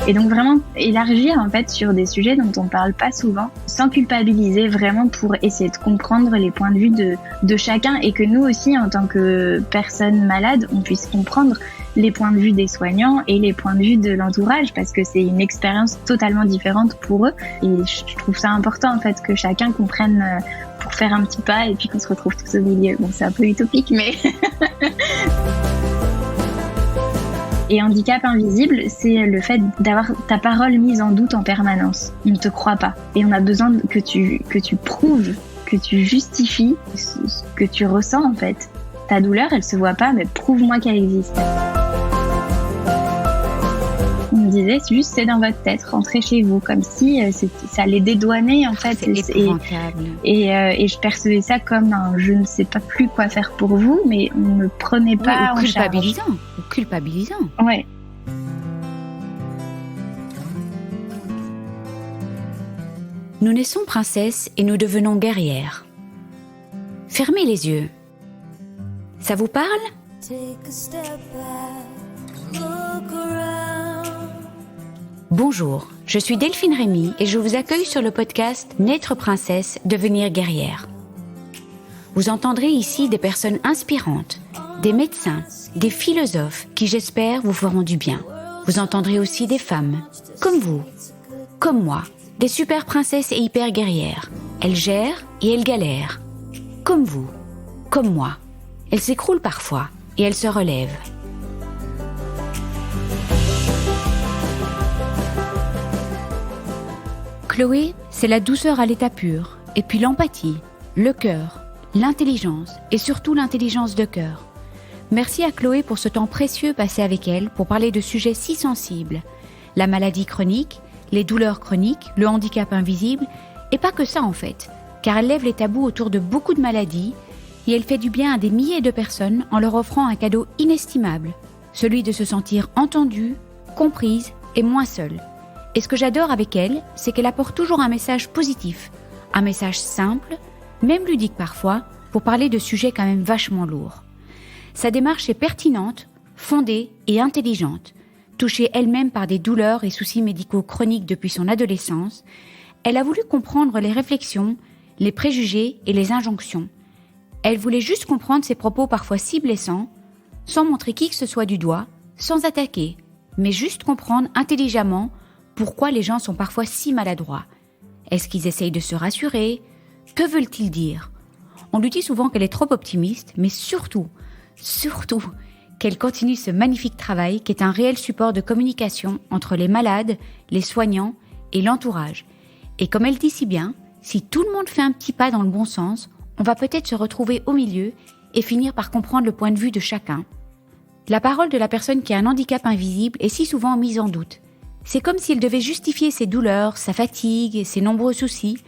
Et donc vraiment élargir en fait sur des sujets dont on parle pas souvent, sans culpabiliser, vraiment pour essayer de comprendre les points de vue de chacun et que nous aussi en tant que personnes malades, on puisse comprendre les points de vue des soignants et les points de vue de l'entourage parce que c'est une expérience totalement différente pour eux et je trouve ça important en fait que chacun comprenne pour faire un petit pas et puis qu'on se retrouve tous au milieu. Bon, c'est un peu utopique mais Et handicap invisible, c'est le fait d'avoir ta parole mise en doute en permanence. On ne te croit pas. Et on a besoin que tu prouves, que tu justifies ce que tu ressens en fait. Ta douleur, elle se voit pas, mais prouve-moi qu'elle existe. On me disait, c'est juste c'est dans votre tête, rentrez chez vous, comme si ça les dédouanait en fait. Et je percevais ça comme un je ne sais pas plus quoi faire pour vous, mais on ne me prenait pas en charge. Culpabilisant. Ouais. Nous naissons princesses et nous devenons guerrières. Fermez les yeux. Ça vous parle ? Bonjour, je suis Delphine Rémy et je vous accueille sur le podcast Naître princesse, devenir guerrière. Vous entendrez ici des personnes inspirantes, des médecins, des philosophes qui, j'espère, vous feront du bien. Vous entendrez aussi des femmes, comme vous, comme moi, des super princesses et hyper guerrières. Elles gèrent et elles galèrent, comme vous, comme moi. Elles s'écroulent parfois et elles se relèvent. Chloé, c'est la douceur à l'état pur, et puis l'empathie, le cœur, l'intelligence et surtout l'intelligence de cœur. Merci à Chloé pour ce temps précieux passé avec elle pour parler de sujets si sensibles. La maladie chronique, les douleurs chroniques, le handicap invisible, et pas que ça en fait, car elle lève les tabous autour de beaucoup de maladies et elle fait du bien à des milliers de personnes en leur offrant un cadeau inestimable, celui de se sentir entendue, comprise et moins seule. Et ce que j'adore avec elle, c'est qu'elle apporte toujours un message positif, un message simple, même ludique parfois, pour parler de sujets quand même vachement lourds. Sa démarche est pertinente, fondée et intelligente. Touchée elle-même par des douleurs et soucis médicaux chroniques depuis son adolescence, elle a voulu comprendre les réflexions, les préjugés et les injonctions. Elle voulait juste comprendre ses propos parfois si blessants, sans montrer qui que ce soit du doigt, sans attaquer, mais juste comprendre intelligemment pourquoi les gens sont parfois si maladroits. Est-ce qu'ils essayent de se rassurer ? Que veulent-ils dire ? On lui dit souvent qu'elle est trop optimiste, mais surtout, qu'elle continue ce magnifique travail qui est un réel support de communication entre les malades, les soignants et l'entourage. Et comme elle dit si bien, si tout le monde fait un petit pas dans le bon sens, on va peut-être se retrouver au milieu et finir par comprendre le point de vue de chacun. La parole de la personne qui a un handicap invisible est si souvent mise en doute. C'est comme si elle devait justifier ses douleurs, sa fatigue et ses nombreux soucis.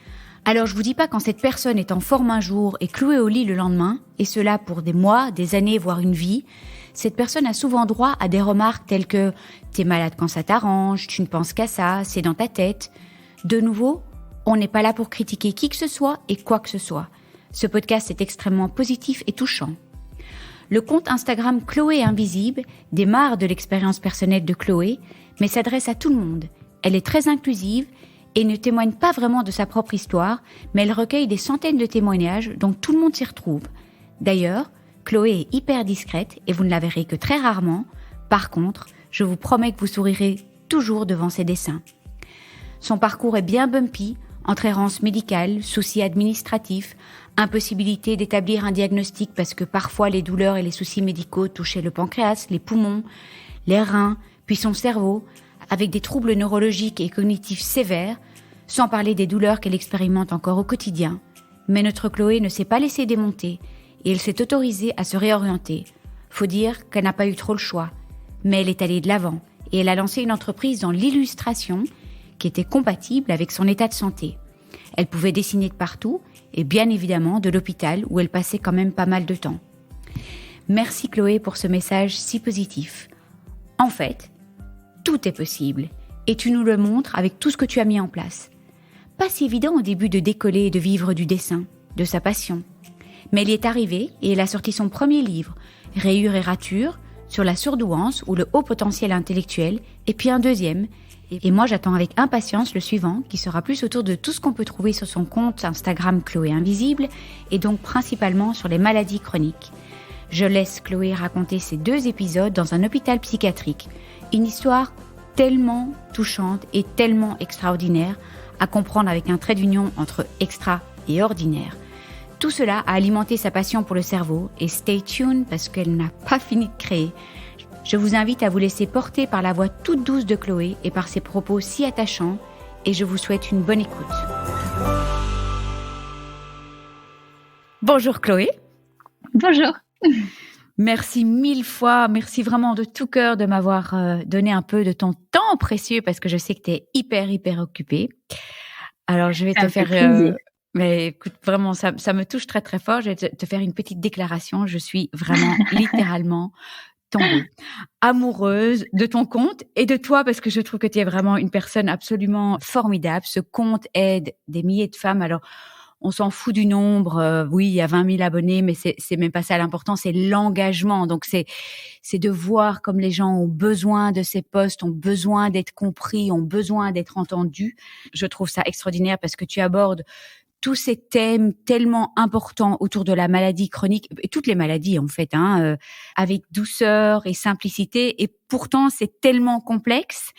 Alors je vous dis pas quand cette personne est en forme un jour et clouée au lit le lendemain, et cela pour des mois, des années, voire une vie, cette personne a souvent droit à des remarques telles que « t'es malade quand ça t'arrange, tu ne penses qu'à ça, c'est dans ta tête ». De nouveau, on n'est pas là pour critiquer qui que ce soit et quoi que ce soit. Ce podcast est extrêmement positif et touchant. Le compte Instagram Chloé Invisible démarre de l'expérience personnelle de Chloé, mais s'adresse à tout le monde. Elle est très inclusive et ne témoigne pas vraiment de sa propre histoire, mais elle recueille des centaines de témoignages, donc tout le monde s'y retrouve. D'ailleurs, Chloé est hyper discrète et vous ne la verrez que très rarement. Par contre, je vous promets que vous sourirez toujours devant ses dessins. Son parcours est bien bumpy, entre errances médicales, soucis administratifs, impossibilité d'établir un diagnostic parce que parfois les douleurs et les soucis médicaux touchaient le pancréas, les poumons, les reins, puis son cerveau, avec des troubles neurologiques et cognitifs sévères, sans parler des douleurs qu'elle expérimente encore au quotidien. Mais notre Chloé ne s'est pas laissée démonter et elle s'est autorisée à se réorienter. Faut dire qu'elle n'a pas eu trop le choix, mais elle est allée de l'avant et elle a lancé une entreprise dans l'illustration qui était compatible avec son état de santé. Elle pouvait dessiner de partout et bien évidemment de l'hôpital où elle passait quand même pas mal de temps. Merci Chloé pour ce message si positif. En fait, tout est possible et tu nous le montres avec tout ce que tu as mis en place. Pas si évident au début de décoller et de vivre du dessin, de sa passion. Mais elle y est arrivée et elle a sorti son premier livre, Rayures et ratures, sur la surdouance ou le haut potentiel intellectuel, et puis un deuxième, Et moi, j'attends avec impatience le suivant, qui sera plus autour de tout ce qu'on peut trouver sur son compte Instagram Chloé Invisible, et donc principalement sur les maladies chroniques. Je laisse Chloé raconter ces 2 épisodes dans un hôpital psychiatrique. Une histoire tellement touchante et tellement extraordinaire, à comprendre avec un trait d'union entre extra et ordinaire. Tout cela a alimenté sa passion pour le cerveau, et stay tuned parce qu'elle n'a pas fini de créer. Je vous invite à vous laisser porter par la voix toute douce de Chloé et par ses propos si attachants, et je vous souhaite une bonne écoute. Bonjour Chloé. Bonjour. Merci 1000 fois, merci vraiment de tout cœur de m'avoir donné un peu de ton temps précieux parce que je sais que tu es hyper occupée. Alors je vais te faire... mais écoute, vraiment, ça me touche très très fort. Je vais te faire une petite déclaration. Je suis vraiment littéralement tombée amoureuse de ton compte et de toi parce que je trouve que tu es vraiment une personne absolument formidable. Ce compte aide des milliers de femmes. Alors, on s'en fout du nombre. Oui, il y a 20 000 abonnés, mais c'est même pas ça l'important. C'est l'engagement. Donc, c'est de voir comme les gens ont besoin de ces posts, ont besoin d'être compris, ont besoin d'être entendus. Je trouve ça extraordinaire parce que tu abordes tous ces thèmes tellement importants autour de la maladie chronique, et toutes les maladies en fait, avec douceur et simplicité. Et pourtant, c'est tellement complexe.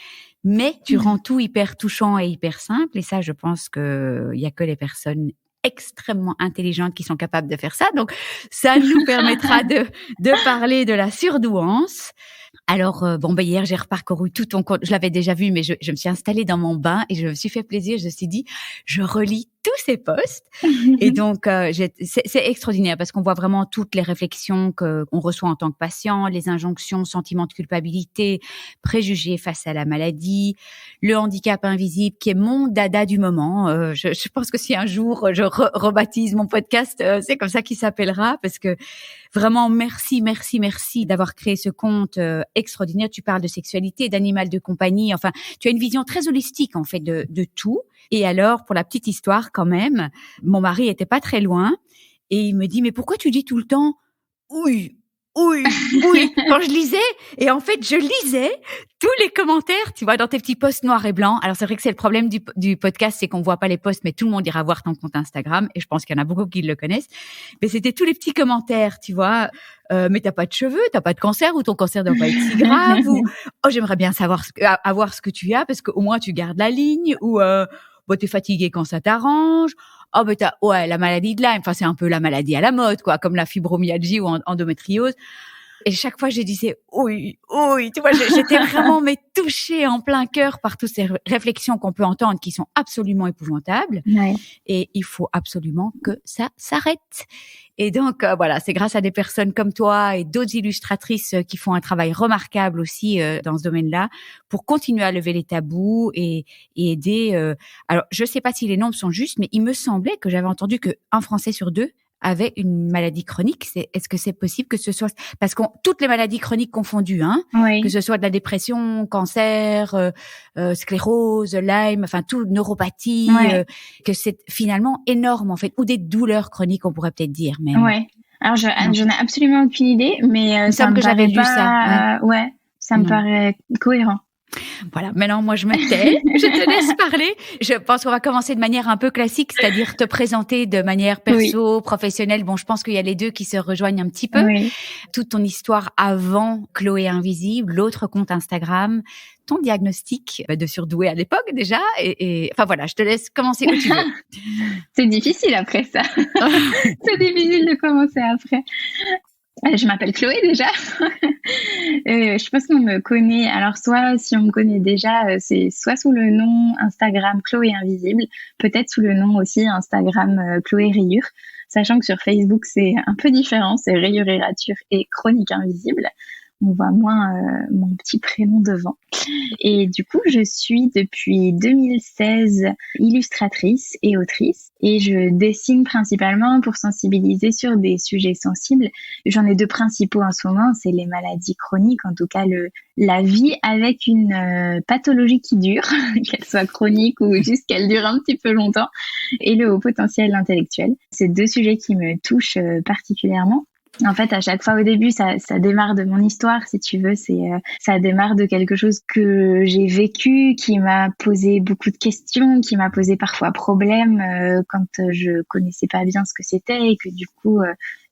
Mais tu rends tout hyper touchant et hyper simple. Et ça, je pense qu'il y a que les personnes extrêmement intelligentes qui sont capables de faire ça. Donc, ça nous permettra de parler de la surdouance. Alors, hier, j'ai reparcouru tout ton compte. Je l'avais déjà vu, mais je me suis installée dans mon bain et je me suis fait plaisir. Je me suis dit, je relis tous ces posts. Et donc, c'est extraordinaire parce qu'on voit vraiment toutes les réflexions qu'on reçoit en tant que patient, les injonctions, sentiments de culpabilité, préjugés face à la maladie, le handicap invisible qui est mon dada du moment. Je pense que si un jour je rebaptise mon podcast, c'est comme ça qu'il s'appellera parce que vraiment, merci d'avoir créé ce compte extraordinaire. Tu parles de sexualité, d'animal de compagnie. Enfin, tu as une vision très holistique en fait de tout. Et alors, pour la petite histoire quand même, mon mari était pas très loin et il me dit mais pourquoi tu dis tout le temps oui quand je lisais. Et en fait, je lisais tous les commentaires, tu vois, dans tes petits posts noirs et blancs. Alors, c'est vrai que c'est le problème du podcast, c'est qu'on voit pas les posts, mais tout le monde ira voir ton compte Instagram. Et je pense qu'il y en a beaucoup qui le connaissent. Mais c'était tous les petits commentaires, tu vois. Mais t'as pas de cheveux, t'as pas de cancer, ou ton cancer doit pas être si grave, ou oh, j'aimerais bien savoir avoir ce que tu as, parce qu'au moins tu gardes la ligne, ou t'es fatigué quand ça t'arrange. Oh, mais la maladie de Lyme. Enfin, c'est un peu la maladie à la mode, quoi, comme la fibromyalgie ou endométriose. Et chaque fois, je disais, oui, tu vois, j'étais vraiment, touchée en plein cœur par toutes ces réflexions qu'on peut entendre qui sont absolument épouvantables. Ouais. Et il faut absolument que ça s'arrête. Et donc, voilà, c'est grâce à des personnes comme toi et d'autres illustratrices qui font un travail remarquable aussi dans ce domaine-là pour continuer à lever les tabous et aider. Alors, je sais pas si les nombres sont justes, mais il me semblait que j'avais entendu qu'un Français sur 2 avait une maladie chronique. Est-ce que c'est possible que ce soit, parce que toutes les maladies chroniques confondues, oui. Que ce soit de la dépression, cancer, sclérose, Lyme, enfin tout, neuropathie, que c'est finalement énorme en fait, ou des douleurs chroniques, on pourrait peut-être dire même. Ouais. Alors j'en ai absolument aucune idée, mais ça me que j'avais lu ça. Ouais, ça me paraît cohérent. Voilà, maintenant moi je me tais, je te laisse parler. Je pense qu'on va commencer de manière un peu classique, c'est-à-dire te présenter de manière perso, professionnelle. Bon, je pense qu'il y a les deux qui se rejoignent un petit peu. Oui. Toute ton histoire avant Chloé Invisible, l'autre compte Instagram, ton diagnostic de surdoué à l'époque déjà. Et enfin voilà, je te laisse commencer où tu veux. C'est difficile après ça. C'est difficile de commencer après. Je m'appelle Chloé déjà. Je pense qu'on me connaît. Alors soit si on me connaît déjà, c'est soit sous le nom Instagram Chloé Invisible, peut-être sous le nom aussi Instagram Chloé Rayure, sachant que sur Facebook c'est un peu différent, c'est Rayure et Rature et Chronique Invisible. On voit moins mon petit prénom devant. Et du coup, je suis depuis 2016 illustratrice et autrice. Et je dessine principalement pour sensibiliser sur des sujets sensibles. J'en ai deux principaux en ce moment, c'est les maladies chroniques, en tout cas la vie avec une pathologie qui dure, qu'elle soit chronique ou juste qu'elle dure un petit peu longtemps, et le haut potentiel intellectuel. C'est deux sujets qui me touchent particulièrement. En fait, à chaque fois au début, ça démarre de mon histoire, si tu veux. Ça démarre de quelque chose que j'ai vécu, qui m'a posé beaucoup de questions, qui m'a posé parfois problème quand je connaissais pas bien ce que c'était et que du coup,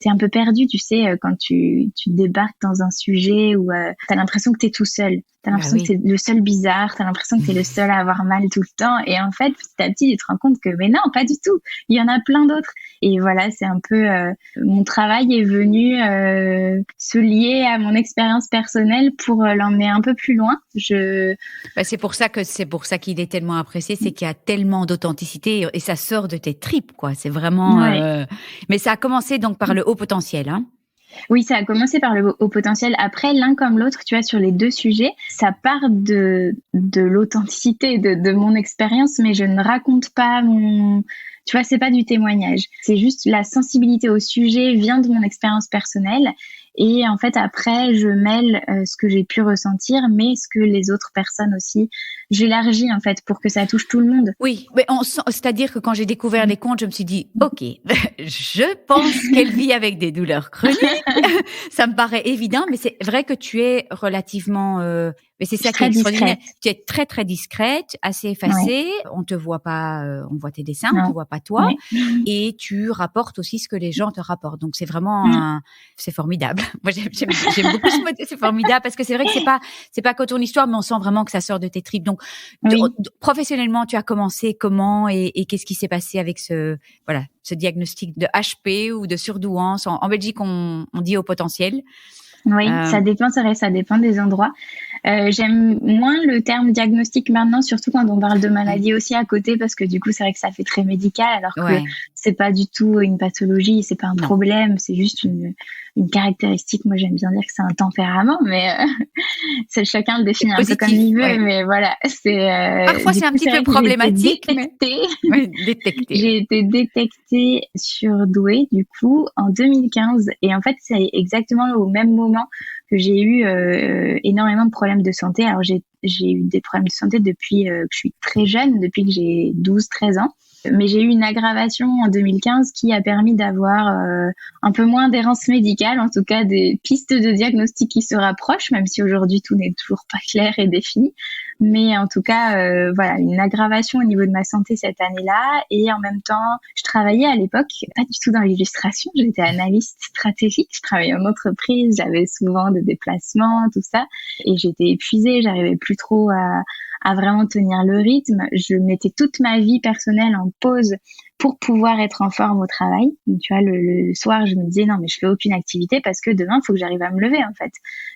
t'es un peu perdu, tu sais, quand tu débarques dans un sujet où t'as l'impression que t'es tout seul. T'as l'impression que t'es le seul bizarre, t'as l'impression que t'es le seul à avoir mal tout le temps. Et en fait, petit à petit, tu te rends compte que, mais non, pas du tout. Il y en a plein d'autres. Et voilà, c'est un peu, mon travail est venu se lier à mon expérience personnelle pour l'emmener un peu plus loin. C'est pour ça qu'il est tellement apprécié, c'est qu'il y a tellement d'authenticité et ça sort de tes tripes, quoi. C'est vraiment. Ouais. Mais ça a commencé donc par le haut potentiel, hein. Oui, ça a commencé par le haut potentiel. Après, l'un comme l'autre, tu vois, sur les deux sujets, ça part de l'authenticité, de mon expérience, mais je ne raconte pas tu vois, c'est pas du témoignage. C'est juste la sensibilité au sujet vient de mon expérience personnelle. Et en fait, après, je mêle ce que j'ai pu ressentir, mais ce que les autres personnes aussi. J'élargis, en fait, pour que ça touche tout le monde. Oui, mais c'est-à-dire que quand j'ai découvert les contes, je me suis dit, OK, je pense qu'elle vit avec des douleurs chroniques. Ça me paraît évident, mais c'est vrai que tu es relativement... mais c'est ça qui est extraordinaire. Tu es très, très discrète, assez effacée. Ouais. On te voit pas, on voit tes dessins, on te voit pas toi. Ouais. Et tu rapportes aussi ce que les gens te rapportent. Donc, c'est vraiment c'est formidable. Moi, j'aime beaucoup ce mot, c'est formidable parce que c'est vrai que c'est pas que ton histoire, mais on sent vraiment que ça sort de tes tripes. Donc, professionnellement, tu as commencé comment et qu'est-ce qui s'est passé avec ce diagnostic de HP ou de surdouance? En Belgique, on dit au potentiel. Oui, ça dépend, c'est vrai, ça dépend des endroits. J'aime moins le terme diagnostic maintenant, surtout quand on parle de maladie aussi à côté, parce que du coup, c'est vrai que ça fait très médical, alors que c'est pas du tout une pathologie, c'est pas un problème, c'est juste une caractéristique. Moi, j'aime bien dire que c'est un tempérament, mais c'est chacun le définit un peu comme il veut, mais voilà, c'est parfois c'est un petit peu problématique. J'ai été détectée surdouée du coup en 2015, et en fait, c'est exactement au même moment que j'ai eu énormément de problèmes de santé. Alors j'ai eu des problèmes de santé depuis que je suis très jeune, depuis que j'ai 12-13 ans. Mais j'ai eu une aggravation en 2015 qui a permis d'avoir un peu moins d'errance médicale, en tout cas des pistes de diagnostic qui se rapprochent, même si aujourd'hui tout n'est toujours pas clair et défini. Mais en tout cas, voilà, une aggravation au niveau de ma santé cette année-là. Et en même temps, je travaillais à l'époque, pas du tout dans l'illustration, j'étais analyste stratégique, je travaillais en entreprise, j'avais souvent des déplacements, tout ça. Et j'étais épuisée, j'arrivais plus trop à vraiment tenir le rythme. Je mettais toute ma vie personnelle en pause pour pouvoir être en forme au travail. Donc, tu vois, le soir, je me disais non, mais je fais aucune activité parce que demain, il faut que j'arrive à me lever, en fait.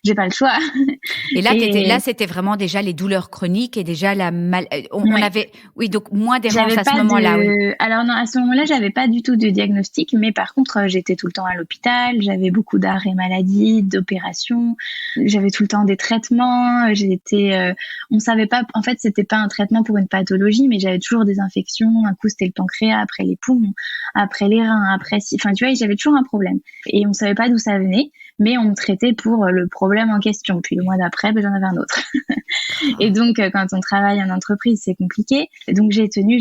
J'ai pas le choix. Et là, c'était vraiment déjà les douleurs chroniques et déjà on avait, donc moins d'errance à ce moment-là. Oui. Alors non, à ce moment-là, j'avais pas du tout de diagnostic, mais par contre, j'étais tout le temps à l'hôpital. J'avais beaucoup d'arrêts maladie, d'opérations. J'avais tout le temps des traitements. On savait pas. En fait, c'était pas un traitement pour une pathologie, mais j'avais toujours des infections. Un coup, c'était le pancréas, après les poumons, après les reins, enfin, tu vois, j'avais toujours un problème. Et on savait pas d'où ça venait, mais on me traitait pour le problème en question. Puis le mois d'après, j'en avais un autre. Et donc, quand on travaille en entreprise, c'est compliqué. Donc, j'ai tenu,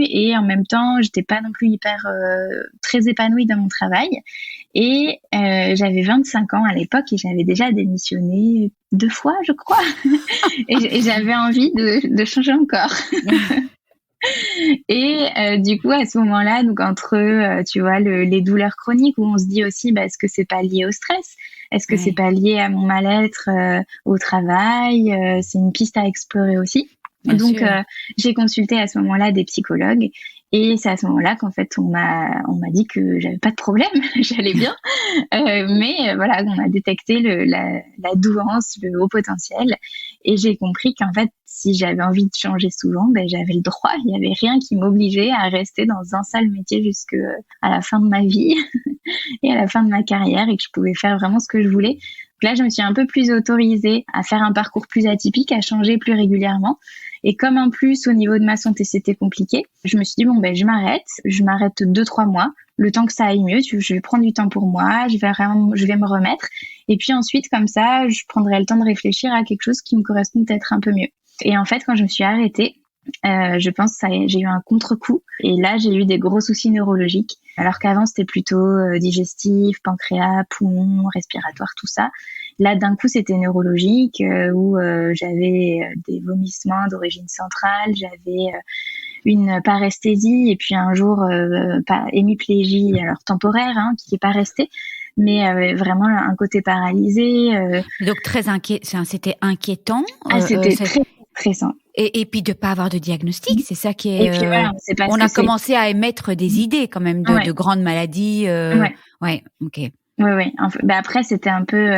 et en même temps, j'étais pas non plus hyper très épanouie dans mon travail. Et j'avais 25 ans à l'époque et j'avais déjà démissionné 2 fois, je crois. et j'avais envie de changer encore. Et du coup, à ce moment-là, donc entre tu vois les douleurs chroniques, où on se dit aussi, est-ce que c'est pas lié au stress? Est-ce que c'est pas lié à mon mal-être au travail? C'est une piste à explorer aussi. Donc, j'ai consulté à ce moment-là des psychologues. Et c'est à ce moment-là qu'en fait, on m'a dit que j'avais pas de problème, j'allais bien. Mais voilà, on a détecté la douance, le haut potentiel. Et j'ai compris qu'en fait, si j'avais envie de changer souvent, j'avais le droit. Il y avait rien qui m'obligeait à rester dans un seul métier jusqu'à la fin de ma vie et à la fin de ma carrière, et que je pouvais faire vraiment ce que je voulais. Donc là, je me suis un peu plus autorisée à faire un parcours plus atypique, à changer plus régulièrement. Et comme en plus, au niveau de ma santé, c'était compliqué, je me suis dit, je m'arrête 2-3 mois, le temps que ça aille mieux, je vais prendre du temps pour moi, je vais me remettre. Et puis ensuite, comme ça, je prendrai le temps de réfléchir à quelque chose qui me correspond peut-être un peu mieux. Et en fait, quand je me suis arrêtée, Je pense que j'ai eu un contre-coup. Et là, j'ai eu des gros soucis neurologiques. Alors qu'avant, c'était plutôt digestif, pancréas, poumon, respiratoire, tout ça. Là, d'un coup, c'était neurologique, où j'avais des vomissements d'origine centrale, j'avais une paresthésie et puis un jour hémiplégie, alors temporaire, hein, qui n'est pas restée, mais vraiment un côté paralysé. Donc très inquiétant, c'était inquiétant. C'était très stressant. Et puis de pas avoir de diagnostic, c'est ça qui est. Et puis voilà, on a commencé à émettre des idées quand même de grandes maladies. Ouais, ok. Oui. Après, c'était un peu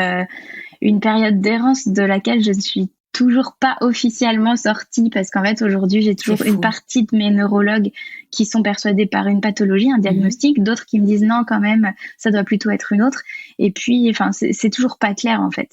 une période d'errance de laquelle je ne suis toujours pas officiellement sortie, parce qu'en fait aujourd'hui j'ai toujours une partie de mes neurologues qui sont persuadés par une pathologie, un diagnostic, d'autres qui me disent non, quand même ça doit plutôt être une autre, et puis enfin c'est toujours pas clair en fait.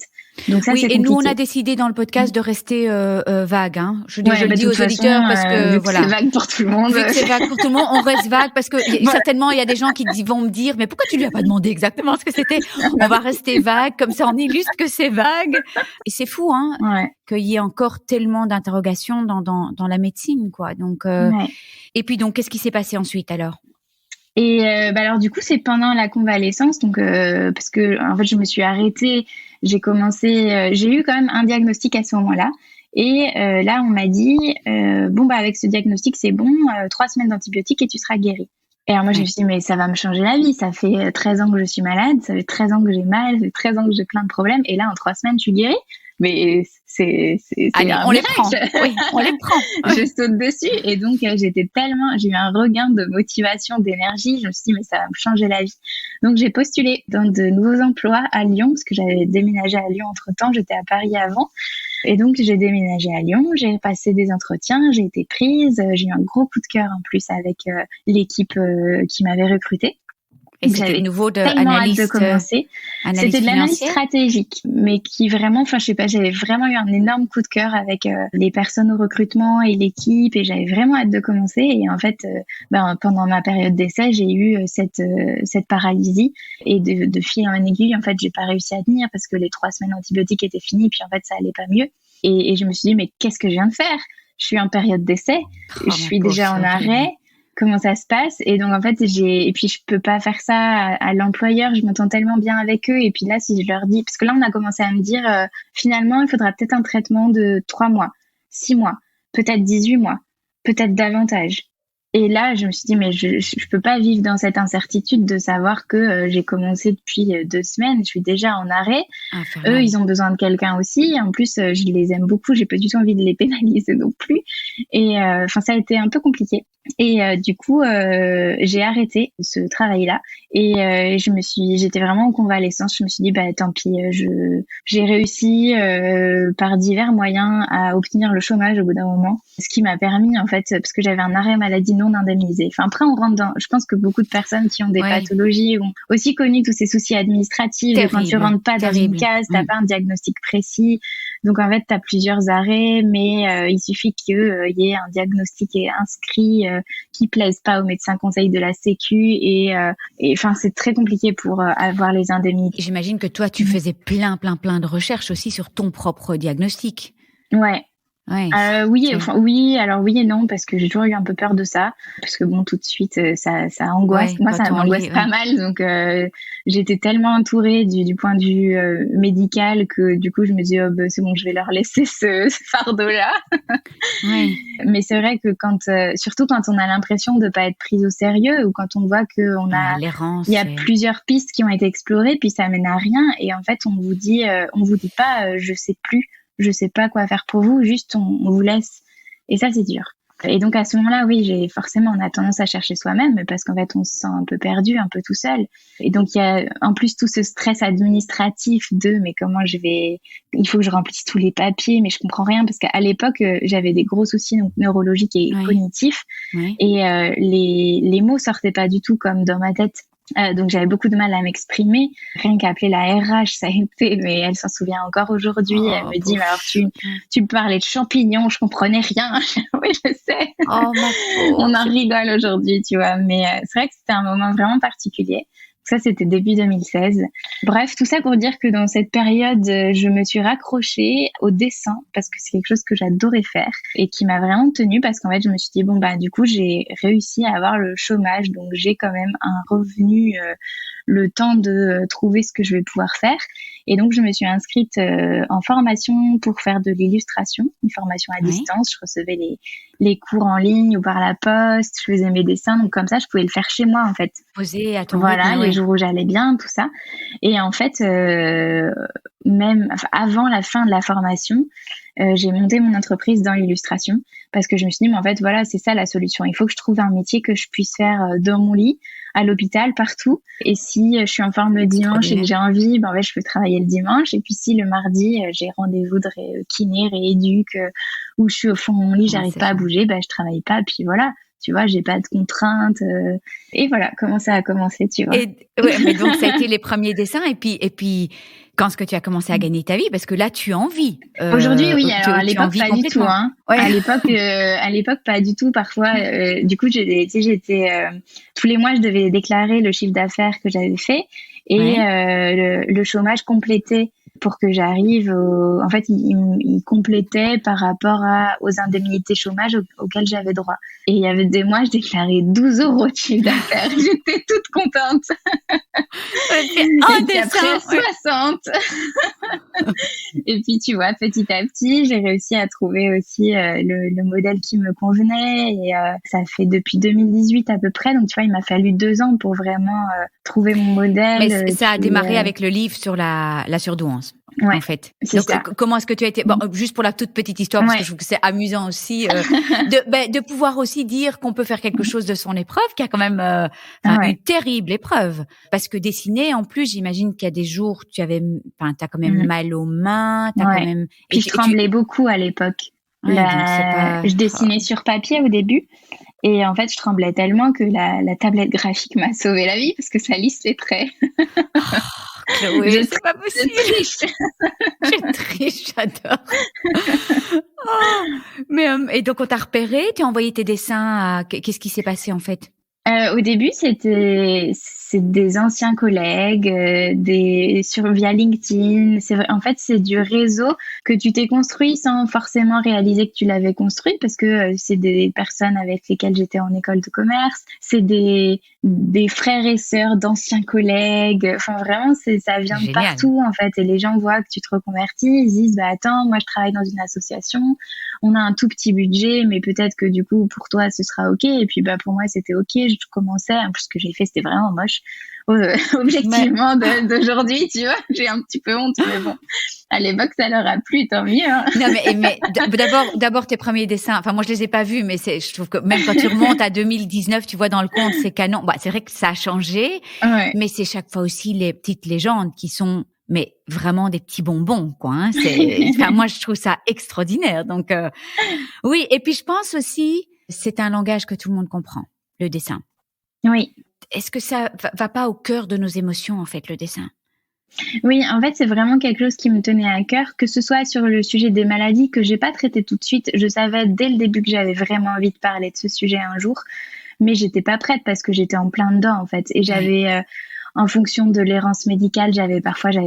Donc ça, oui, c'est et compliqué. nous on a décidé dans le podcast de rester vague, hein. Je le dis aux auditeurs parce que voilà, c'est vague pour tout le monde. Vu que c'est vague pour tout le monde, on reste vague parce que certainement il y a des gens qui vont me dire mais pourquoi tu lui as pas demandé exactement ce que c'était. On va rester vague, comme ça on illustre que c'est vague. Et c'est fou, hein, qu'il y ait encore tellement d'interrogations dans la médecine, quoi. Donc et puis donc qu'est-ce qui s'est passé ensuite alors? Et alors du coup c'est pendant la convalescence, donc parce que en fait je me suis arrêtée, j'ai eu quand même un diagnostic à ce moment-là, et là on m'a dit avec ce diagnostic c'est bon, 3 semaines d'antibiotiques et tu seras guérie. Et alors moi je me suis dit mais ça va me changer la vie, ça fait 13 ans que je suis malade, ça fait 13 ans que j'ai mal, ça fait 13 ans que j'ai plein de problèmes, et là en 3 semaines je suis guérie. Mais allez, on les prend. Oui, on les prend. Je saute dessus, et donc j'ai eu un regain de motivation, d'énergie. Je me suis dit mais ça va me changer la vie. Donc j'ai postulé dans de nouveaux emplois à Lyon, parce que j'avais déménagé à Lyon entre-temps, j'étais à Paris avant. Et donc j'ai déménagé à Lyon, j'ai passé des entretiens, j'ai été prise, j'ai eu un gros coup de cœur en plus avec l'équipe qui m'avait recrutée. Et c'était nouveau tellement hâte de commencer. C'était de l'analyse stratégique, mais qui vraiment, enfin je sais pas, j'avais vraiment eu un énorme coup de cœur avec les personnes au recrutement et l'équipe, et j'avais vraiment hâte de commencer. Et en fait, pendant ma période d'essai, j'ai eu cette paralysie, et de fil en aiguille, en fait, j'ai pas réussi à tenir parce que les 3 semaines antibiotiques étaient finies, puis en fait ça allait pas mieux. Et je me suis dit mais qu'est-ce que je viens de faire? Je suis en période d'essai, je suis déjà en arrêt. Comment ça se passe? Et donc en fait et puis je peux pas faire ça à l'employeur, je m'entends tellement bien avec eux, et puis là si je leur dis, parce que là on a commencé à me dire finalement il faudra peut-être un traitement de 3 mois, 6 mois, peut-être 18 mois, peut-être davantage. Et là je me suis dit mais je peux pas vivre dans cette incertitude de savoir que j'ai commencé depuis 2 semaines, je suis déjà en arrêt. Eux ils ont besoin de quelqu'un aussi, en plus je les aime beaucoup, j'ai pas du tout envie de les pénaliser non plus, et ça a été un peu compliqué. Et du coup, j'ai arrêté ce travail-là, et j'étais vraiment en convalescence. Je me suis dit, tant pis, j'ai réussi par divers moyens à obtenir le chômage au bout d'un moment, ce qui m'a permis, en fait, parce que j'avais un arrêt maladie non indemnisé. Enfin, après, on rentre je pense que beaucoup de personnes qui ont des pathologies ont aussi connu tous ces soucis administratifs. Terrible. Quand tu rentres pas dans une case, t'as pas un diagnostic précis. Donc, en fait, t'as plusieurs arrêts, mais il suffit qu'il y ait un diagnostic inscrit qui plaisent pas au médecin conseil de la Sécu, et enfin c'est très compliqué pour avoir les indemnités. J'imagine que toi tu faisais plein de recherches aussi sur ton propre diagnostic. Ouais. Oui et non, parce que j'ai toujours eu un peu peur de ça, parce que bon, tout de suite ça angoisse. Moi ça m'angoisse pas mal, donc j'étais tellement entourée du point de vue médical que du coup je me dis c'est bon, je vais leur laisser ce fardeau là. Mais c'est vrai que surtout quand on a l'impression de pas être prise au sérieux, ou quand on voit que il y a plusieurs pistes qui ont été explorées puis ça mène à rien, et en fait on vous dit pas je sais pas quoi faire pour vous, juste on vous laisse. Et ça, c'est dur. Et donc, à ce moment-là, oui, on a tendance à chercher soi-même, parce qu'en fait, on se sent un peu perdu, un peu tout seul. Et donc, il y a en plus tout ce stress administratif mais comment il faut que je remplisse tous les papiers, mais je comprends rien, parce qu'à l'époque, j'avais des gros soucis neurologiques et cognitifs, et les mots sortaient pas du tout comme dans ma tête. Donc j'avais beaucoup de mal à m'exprimer. Rien qu'à appeler la RH, ça a été, mais elle s'en souvient encore aujourd'hui. Elle me dit, mais alors tu me parlais de champignons, je comprenais rien. Oui, je sais. On en rigole aujourd'hui, tu vois. Mais c'est vrai que c'était un moment vraiment particulier, Ça, c'était début 2016. Bref, tout ça pour dire que dans cette période, je me suis raccrochée au dessin parce que c'est quelque chose que j'adorais faire et qui m'a vraiment tenue parce qu'en fait, je me suis dit, bon, bah, du coup, j'ai réussi à avoir le chômage. Donc, j'ai quand même un revenu, le temps de trouver ce que je vais pouvoir faire. Et donc, je me suis inscrite en formation pour faire de l'illustration, une formation à distance. Je recevais les cours en ligne ou par la poste. Je faisais mes dessins. Donc, comme ça, je pouvais le faire chez moi, en fait. Poser à ton Voilà, rythme, les jours où j'allais bien, tout ça. Et en fait, même avant la fin de la formation, j'ai monté mon entreprise dans l'illustration parce que je me suis dit, mais en fait, voilà, c'est ça la solution. Il faut que je trouve un métier que je puisse faire dans mon lit, à l'hôpital, partout. Et si je suis en forme le dimanche et que j'ai envie, ben, en fait, je peux travailler le dimanche. Et puis si le mardi, j'ai rendez-vous de kiné, rééduc, où je suis au fond de mon lit, j'arrive pas à bouger, ben, je travaille pas. Puis voilà. Tu vois, j'ai pas de contraintes. Et voilà comment ça a commencé, tu vois. Ouais, mais donc ça a été les premiers dessins. Et puis, quand est-ce que tu as commencé à gagner ta vie? Parce que là, tu en vis. Aujourd'hui, oui. Alors à l'époque, pas du tout. Hein. Ouais. À l'époque, pas du tout. Parfois, du coup, j'étais tous les mois, je devais déclarer le chiffre d'affaires que j'avais fait et le chômage complété. Pour que j'arrive en fait, il complétait par rapport aux indemnités chômage auxquelles j'avais droit. Et il y avait des mois, je déclarais 12 € de chiffre d'affaires. J'étais toute contente. Un dessin. Après 60. Et puis, tu vois, petit à petit, j'ai réussi à trouver aussi le modèle qui me convenait. Et ça fait depuis 2018 à peu près. Donc, tu vois, il m'a fallu 2 ans pour vraiment trouver mon modèle. Mais ça a démarré avec le livre sur la surdouance. Ouais, en fait. Donc, comment est-ce que tu as été, bon, juste pour la toute petite histoire, parce que je trouve que c'est amusant aussi, de pouvoir aussi dire qu'on peut faire quelque chose de son épreuve, qui a quand même, une terrible épreuve. Parce que dessiner, en plus, j'imagine qu'il y a des jours, t'as quand même mal aux mains, quand même. Puis je tremblais beaucoup à l'époque. Je dessinais sur papier au début. Et en fait, je tremblais tellement que la tablette graphique m'a sauvé la vie parce que ça lisse les traits. Chloé, c'est pas possible. Je triche, j'adore. Mais et donc on t'a repéré, tu as envoyé tes dessins. Qu'est-ce qui s'est passé en fait? Au début, c'est des anciens collègues, via LinkedIn. C'est vrai, en fait, c'est du réseau que tu t'es construit sans forcément réaliser que tu l'avais construit parce que c'est des personnes avec lesquelles j'étais en école de commerce. C'est des frères et sœurs d'anciens collègues. Enfin, vraiment, ça vient de partout, en fait. Et les gens voient que tu te reconvertis. Ils disent, bah, attends, moi, je travaille dans une association. On a un tout petit budget, mais peut-être que du coup, pour toi, ce sera OK. Et puis, bah, pour moi, c'était OK. Je commençais. En plus, ce que j'ai fait, c'était vraiment moche. Objectivement, d'aujourd'hui, tu vois, j'ai un petit peu honte, mais bon. À l'époque, ça leur a plu, tant mieux. Hein. Non, mais d'abord tes premiers dessins. Enfin, moi, je les ai pas vus, mais je trouve que même quand tu remontes à 2019, tu vois dans le compte, c'est canon. Bah, c'est vrai que ça a changé, mais c'est chaque fois aussi les petites légendes qui sont, mais vraiment des petits bonbons, quoi. Hein. Moi, je trouve ça extraordinaire. Donc, oui. Et puis, je pense aussi, c'est un langage que tout le monde comprend, le dessin. Oui. Est-ce que ça va pas au cœur de nos émotions, en fait, le dessin? Oui, en fait, c'est vraiment quelque chose qui me tenait à cœur, que ce soit sur le sujet des maladies que j'ai pas traité tout de suite. Je savais dès le début que j'avais vraiment envie de parler de ce sujet un jour, mais j'étais pas prête parce que j'étais en plein dedans, en fait. Et j'avais, en fonction de l'errance médicale, j'avais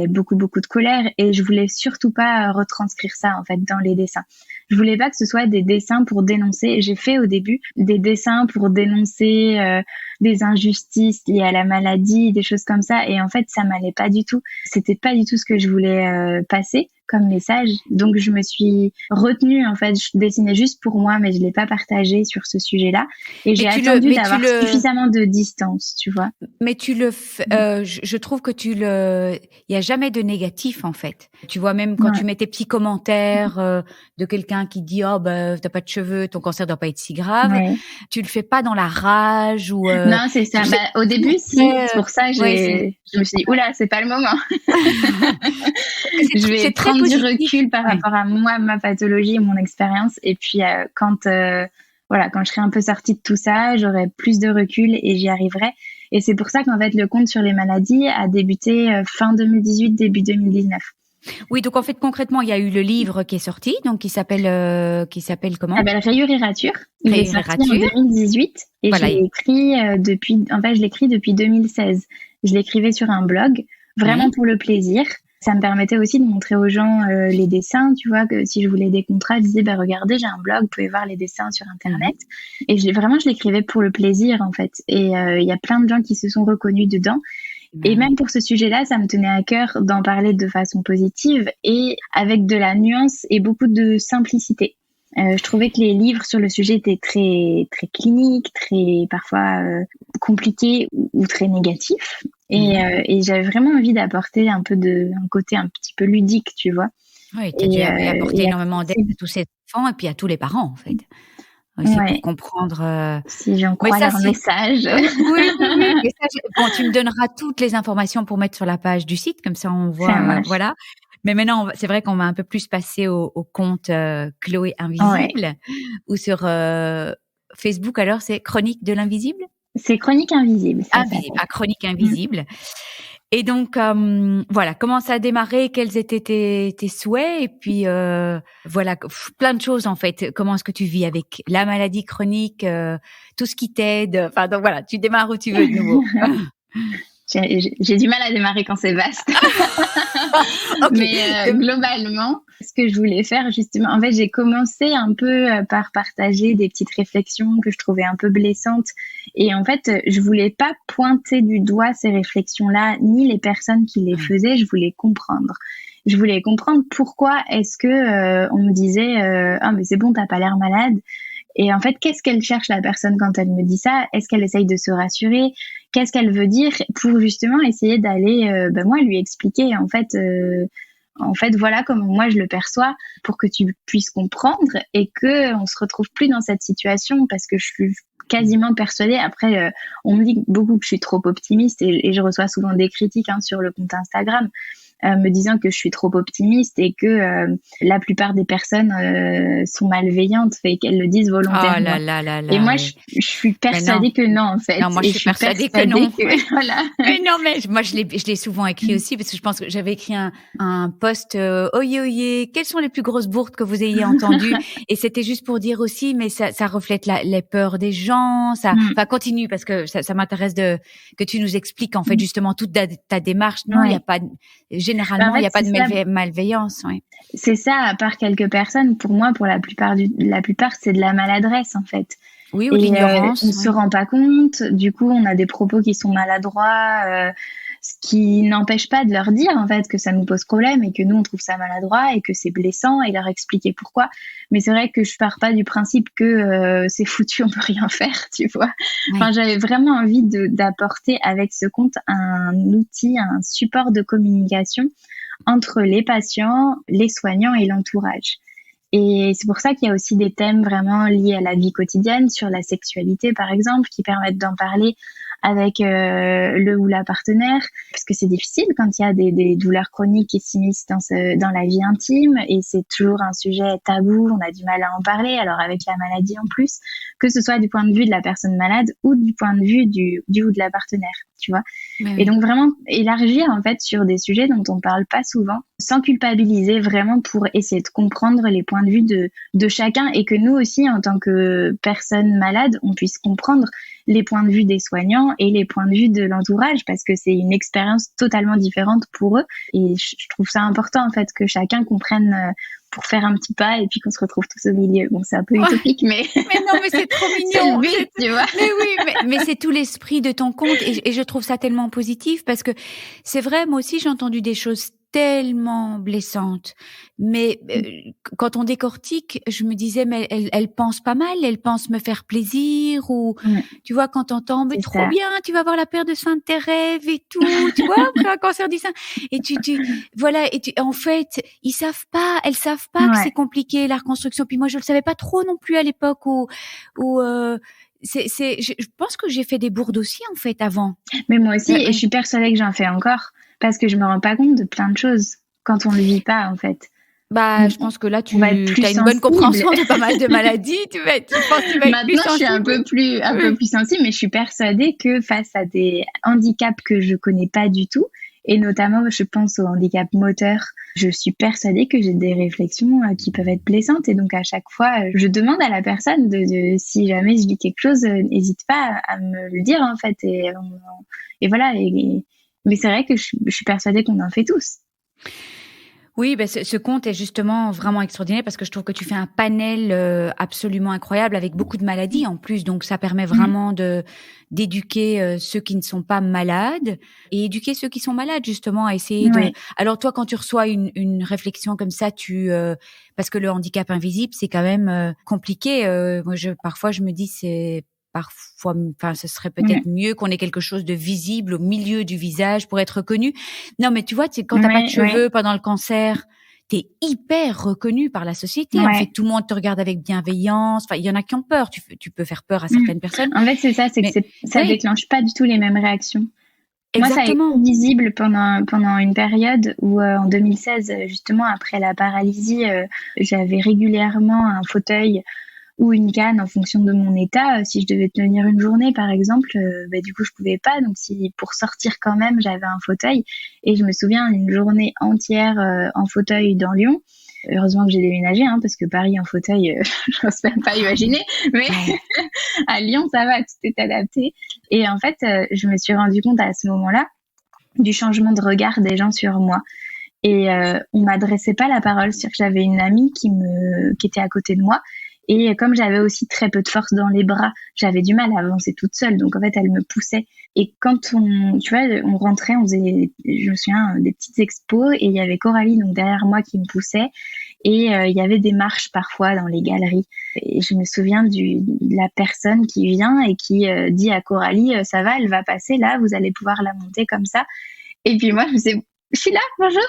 beaucoup de colère et je voulais surtout pas retranscrire ça, en fait, dans les dessins. Je voulais pas que ce soit des dessins pour dénoncer. J'ai fait au début des dessins pour dénoncer des injustices liées à la maladie, des choses comme ça. Et en fait, ça m'allait pas du tout. C'était pas du tout ce que je voulais passer comme message. Donc, je me suis retenue. En fait, je dessinais juste pour moi, mais je l'ai pas partagé sur ce sujet-là. Et j'ai attendu d'avoir suffisamment de distance, tu vois. Mais je trouve que il y a jamais de négatif, en fait. Tu vois, même quand tu mets tes petits commentaires de quelqu'un qui dit, oh, bah, t'as pas de cheveux, ton cancer doit pas être si grave. Ouais. Tu le fais pas dans la rage ou, non, c'est ça. Au début, c'est pour ça que je me suis dit, oula, c'est pas le moment. Je vais prendre du recul par rapport à moi, ma pathologie et mon expérience. Et puis, quand je serai un peu sortie de tout ça, j'aurai plus de recul et j'y arriverai. Et c'est pour ça qu'en fait, le compte sur les maladies a débuté fin 2018, début 2019. Oui, donc en fait concrètement, il y a eu le livre qui est sorti, donc qui s'appelle comment? Rayures et ratures. Il est sorti en 2018 et je l'ai écrit depuis 2016. Je l'écrivais sur un blog, vraiment pour le plaisir. Ça me permettait aussi de montrer aux gens les dessins, tu vois, que si je voulais des contrats, je disais, regardez, j'ai un blog, vous pouvez voir les dessins sur Internet. Et je l'écrivais pour le plaisir, en fait. Et il y a plein de gens qui se sont reconnus dedans. Et même pour ce sujet-là, ça me tenait à cœur d'en parler de façon positive et avec de la nuance et beaucoup de simplicité. Je trouvais que les livres sur le sujet étaient très très cliniques, très parfois compliqués ou très négatifs. Et j'avais vraiment envie d'apporter un côté un petit peu ludique, tu vois. Oui, tu as dû apporter énormément d'aide à tous ces enfants et puis à tous les parents, en fait. Aussi pour comprendre. Si j'en crois leur message. Oui. Bon, tu me donneras toutes les informations pour mettre sur la page du site, comme ça on voit. Voilà. Mais maintenant, c'est vrai qu'on va un peu plus passer au compte Chloé Invisible ou sur Facebook. Alors, c'est Chronique de l'Invisible. C'est Chronique Invisible. Chronique Invisible. Et donc, voilà, comment ça a démarré, quels étaient tes souhaits, et puis voilà, plein de choses en fait. Comment est-ce que tu vis avec la maladie chronique, tout ce qui t'aide. Enfin, donc voilà, tu démarres où tu veux de nouveau. J'ai du mal à démarrer quand c'est vaste. Mais globalement, ce que je voulais faire justement, en fait, j'ai commencé un peu par partager des petites réflexions que je trouvais un peu blessantes. Et en fait, je voulais pas pointer du doigt ces réflexions-là, ni les personnes qui les faisaient. Je voulais comprendre. Je voulais comprendre pourquoi est-ce que on me disait ah mais c'est bon, t'as pas l'air malade. Et en fait, qu'est-ce qu'elle cherche la personne quand elle me dit ça? Est-ce qu'elle essaye de se rassurer? Qu'est-ce qu'elle veut dire pour justement essayer d'aller, moi, lui expliquer en fait, voilà comment moi je le perçois pour que tu puisses comprendre et que on se retrouve plus dans cette situation parce que je suis quasiment persuadée. Après, on me dit beaucoup que je suis trop optimiste et je reçois souvent des critiques sur le compte Instagram. Me disant que je suis trop optimiste et que la plupart des personnes sont malveillantes et qu'elles le disent volontairement. Et moi, je suis persuadée que non, en fait. Non, moi, je suis persuadée que non. Voilà. Mais non, mais moi, je l'ai souvent écrit aussi parce que je pense que j'avais écrit un post oyez, quelles sont les plus grosses bourdes que vous ayez entendues? Et c'était juste pour dire aussi, mais ça reflète les peurs des gens. Enfin, continue parce que ça m'intéresse que tu nous expliques en fait justement toute ta démarche. Non, il y a pas généralement, il n'y a pas de malveillance. Ouais. C'est ça, à part quelques personnes. Pour moi, pour la plupart, c'est de la maladresse, en fait. Oui, ou l'ignorance. On ne se rend pas compte. Du coup, on a des propos qui sont maladroits, ce qui n'empêche pas de leur dire, en fait, que ça nous pose problème et que nous, on trouve ça maladroit et que c'est blessant et leur expliquer pourquoi. Mais c'est vrai que je pars pas du principe que c'est foutu, on peut rien faire, tu vois. Ouais. Enfin, j'avais vraiment envie d'apporter avec ce compte un outil, un support de communication entre les patients, les soignants et l'entourage. Et c'est pour ça qu'il y a aussi des thèmes vraiment liés à la vie quotidienne, sur la sexualité par exemple, qui permettent d'en parler avec le ou la partenaire, parce que c'est difficile quand il y a des douleurs chroniques qui s'immiscent dans la vie intime, et c'est toujours un sujet tabou, on a du mal à en parler, alors avec la maladie en plus, que ce soit du point de vue de la personne malade ou du point de vue du ou de la partenaire, tu vois. Oui. Et donc vraiment élargir en fait sur des sujets dont on parle pas souvent, sans culpabiliser, vraiment pour essayer de comprendre les points de vue de chacun, et que nous aussi, en tant que personnes malades, on puisse comprendre les points de vue des soignants et les points de vue de l'entourage, parce que c'est une expérience totalement différente pour eux. Et je trouve ça important, en fait, que chacun comprenne pour faire un petit pas et puis qu'on se retrouve tous au milieu. Bon, c'est un peu utopique, mais... Mais non, mais c'est trop mignon. C'est le but, tu vois. Mais oui, mais c'est tout l'esprit de ton compte, et je trouve ça tellement positif, parce que c'est vrai, moi aussi, j'ai entendu des choses tellement blessante. Mais quand on décortique, je me disais, mais elle pense pas mal, elle pense me faire plaisir, ou tu vois, quand t'entends, mais trop bien, tu vas avoir la paire de seins de tes rêves et tout, tu vois, un cancer du sein. Et voilà, en fait, elles savent pas que c'est compliqué, la reconstruction. Puis moi, je le savais pas trop non plus à l'époque où je pense que j'ai fait des bourdes aussi, en fait, avant. Mais moi aussi, et je suis persuadée que j'en fais encore. Parce que je me rends pas compte de plein de choses quand on le vit pas, en fait. Bah, je pense que là, tu as une bonne compréhension de pas mal de maladies. Tu vas être Maintenant, plus sensible. Je suis un peu plus sensible, mais je suis persuadée que face à des handicaps que je connais pas du tout, et notamment, je pense au handicap moteur, je suis persuadée que j'ai des réflexions qui peuvent être blessantes. Et donc, à chaque fois, je demande à la personne si jamais je dis quelque chose, n'hésite pas à me le dire, en fait. Et voilà. Mais c'est vrai que je suis persuadée qu'on en fait tous. Oui, ben ce conte est justement vraiment extraordinaire parce que je trouve que tu fais un panel absolument incroyable avec beaucoup de maladies en plus. Donc, ça permet vraiment d'éduquer ceux qui ne sont pas malades et éduquer ceux qui sont malades justement à essayer de. Alors toi, quand tu reçois une réflexion comme ça, parce que le handicap invisible, c'est quand même compliqué. Moi, parfois, je me dis parfois, enfin, ce serait peut-être mieux qu'on ait quelque chose de visible au milieu du visage pour être reconnu. Non, mais tu vois, quand t'as pas de cheveux pendant le cancer, t'es hyper reconnu par la société. En fait, tout le monde te regarde avec bienveillance. Enfin, il y en a qui ont peur. Tu peux faire peur à certaines personnes. En fait, c'est ça, ça déclenche pas du tout les mêmes réactions. Exactement. Moi, ça a été visible pendant une période où, en 2016, justement, après la paralysie, j'avais régulièrement un fauteuil ou une canne en fonction de mon état. Si je devais tenir une journée, par exemple, du coup, je pouvais pas. Donc, pour sortir quand même, j'avais un fauteuil. Et je me souviens d'une journée entière en fauteuil dans Lyon. Heureusement que j'ai déménagé, parce que Paris en fauteuil, je n'ose même pas imaginer. Mais à Lyon, ça va, tout est adapté. Et en fait, je me suis rendu compte à ce moment-là du changement de regard des gens sur moi. Et on m'adressait pas la parole. C'est-à-dire que j'avais une amie qui était à côté de moi. Et comme j'avais aussi très peu de force dans les bras, j'avais du mal à avancer toute seule. Donc, en fait, elle me poussait. Et quand on rentrait, on faisait, je me souviens, des petites expos et il y avait Coralie, donc derrière moi, qui me poussait. Et il y avait des marches parfois dans les galeries. Et je me souviens de la personne qui vient et qui dit à Coralie, ça va, elle va passer là, vous allez pouvoir la monter comme ça. Et puis moi, je suis là, bonjour.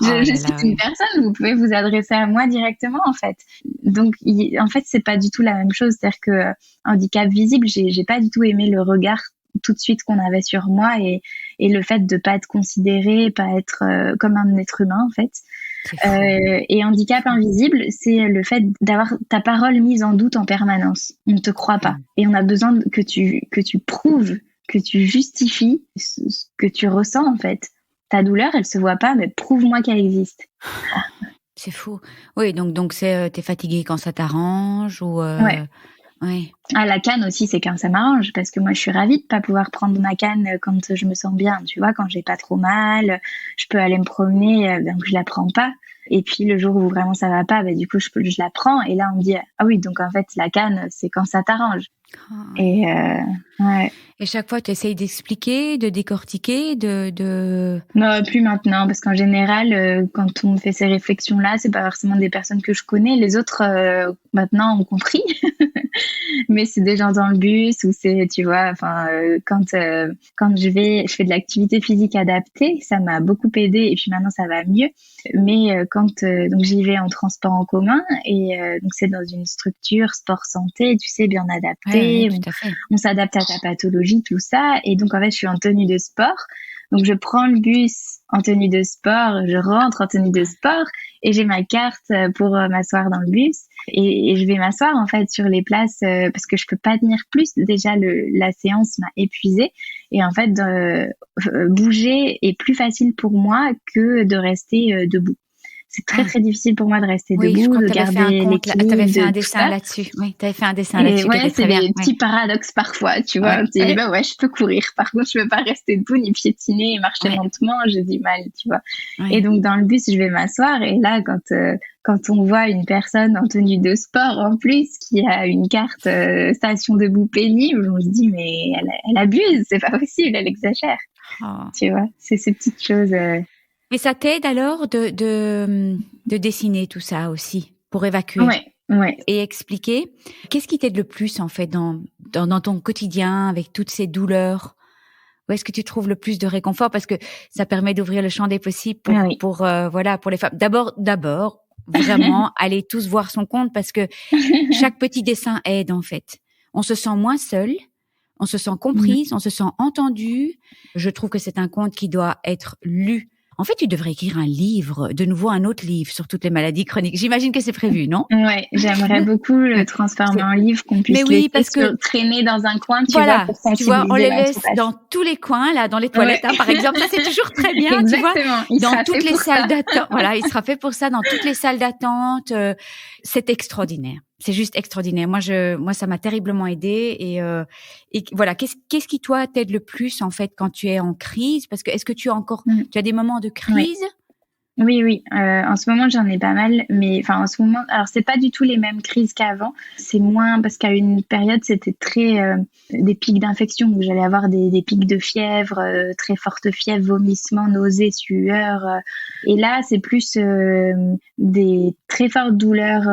Je suis une personne, vous pouvez vous adresser à moi directement, en fait. Donc, en fait, c'est pas du tout la même chose. C'est-à-dire que handicap visible, j'ai pas du tout aimé le regard tout de suite qu'on avait sur moi et le fait de pas être considéré, pas être comme un être humain, en fait. Et handicap invisible, c'est le fait d'avoir ta parole mise en doute en permanence. On ne te croit pas. Et on a besoin que tu prouves, que tu justifies ce que tu ressens, en fait. Ta douleur, elle se voit pas, mais prouve-moi qu'elle existe. C'est fou. Oui, donc t'es fatiguée quand ça t'arrange ou. Ouais. Ah, la canne aussi, c'est quand ça m'arrange, parce que moi, je suis ravie de pas pouvoir prendre ma canne quand je me sens bien. Tu vois, quand j'ai pas trop mal, je peux aller me promener, donc je la prends pas. Et puis le jour où vraiment ça va pas, du coup, je la prends. Et là, on me dit, ah oui, donc en fait, la canne, c'est quand ça t'arrange. Et Et chaque fois, tu essayes d'expliquer, de décortiquer, Non, plus maintenant, parce qu'en général, quand on me fait ces réflexions-là, c'est pas forcément des personnes que je connais. Les autres, maintenant, ont compris. Mais c'est des gens dans le bus ou c'est, tu vois, quand je fais de l'activité physique adaptée, ça m'a beaucoup aidé et puis maintenant ça va mieux. Mais donc j'y vais en transport en commun et donc c'est dans une structure sport santé, tu sais, bien adaptée. Ouais, tout à fait. On s'adapte à ta pathologie, tout ça. Et donc en fait, je suis en tenue de sport. Donc je prends le bus en tenue de sport, je rentre en tenue de sport et j'ai ma carte pour m'asseoir dans le bus et je vais m'asseoir en fait sur les places parce que je peux pas tenir plus. Déjà la séance m'a épuisée et en fait bouger est plus facile pour moi que de rester debout. C'est très très difficile pour moi de rester debout, de garder l'équilibre. T'avais fait un dessin là-dessus. Oui, t'avais fait un dessin là-dessus. Ouais, c'est des petits paradoxes parfois, tu vois. Tu dis, je peux courir. Par contre, je peux pas rester debout ni piétiner et marcher lentement. J'ai du mal, tu vois. Ouais. Et donc, dans le bus, je vais m'asseoir. Et là, quand on voit une personne en tenue de sport, en plus, qui a une carte station debout pénible, on se dit, mais elle abuse. C'est pas possible. Elle exagère. Tu vois, c'est ces petites choses. Et ça t'aide alors de dessiner tout ça aussi pour évacuer et expliquer. Qu'est-ce qui t'aide le plus en fait dans ton quotidien avec toutes ces douleurs? Où est-ce que tu trouves le plus de réconfort? Parce que ça permet d'ouvrir le champ des possibles pour les femmes. D'abord, vraiment aller tous voir son compte parce que chaque petit dessin aide en fait. On se sent moins seul. On se sent comprise, on se sent entendu. Je trouve que c'est un conte qui doit être lu En fait, tu devrais écrire un livre, de nouveau un autre livre sur toutes les maladies chroniques. J'imagine que c'est prévu, non? Ouais, j'aimerais beaucoup le transformer en livre, qu'on puisse traîner dans un coin, tu vois, pour sensibiliser. Tu vois, on les laisse dans tous les coins, là, dans les toilettes, hein, par exemple. Ça, c'est toujours très bien, tu vois. Dans toutes les salles d'attente. Voilà, il sera fait pour ça, dans toutes les salles d'attente. C'est extraordinaire. C'est juste extraordinaire. Moi, ça m'a terriblement aidée et voilà. Qu'est-ce qui toi t'aide le plus en fait quand tu es en crise? Parce que est-ce que tu as des moments de crise? Oui. En ce moment, j'en ai pas mal, mais en ce moment, alors c'est pas du tout les mêmes crises qu'avant. C'est moins parce qu'à une période, c'était très des pics d'infection où j'allais avoir des pics de fièvre, très forte fièvre, vomissements, nausées, sueur. Et là, c'est plus des très fortes douleurs